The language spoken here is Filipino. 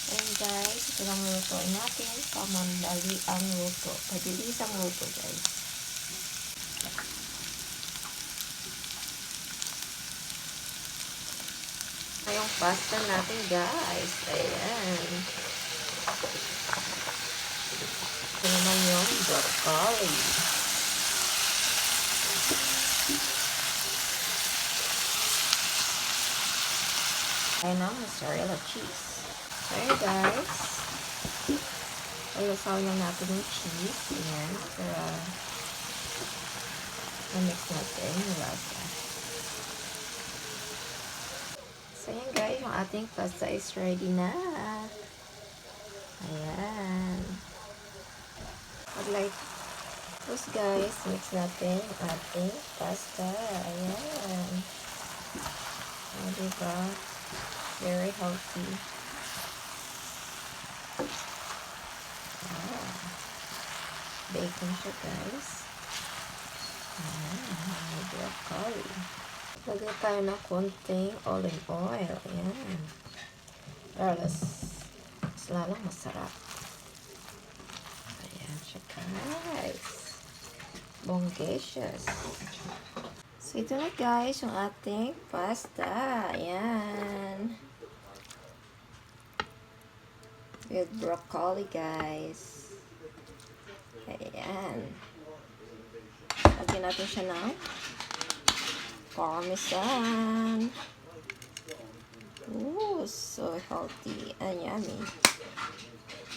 And guys, ito lang lutuin natin. Pamandali ang luto. Pabilis ang luto, guys. Yung pasta natin, guys. Ayan. Ito naman yung broccoli. Ayan ang mozzarella cheese. So, ayan guys. Alasaw lang natin yung cheese. Ayan. Para na-mix natin yung lasa. So, ayan guys. Yung ating pasta is ready na. Ayan. Like this guys. Mix natin yung ating pasta. Ayan. O, diba? Very healthy. Bacon siya guys. May broccoli. Lagay tayo ng konting olive oil. Ayan. Para mas lalong masarap. Ayan siya guys. Bongacious. So ito na guys yung ating pasta. Ayan. With broccoli guys. Ayan. Lagyan natin siya ng parmesan. Ooh, so healthy and yummy.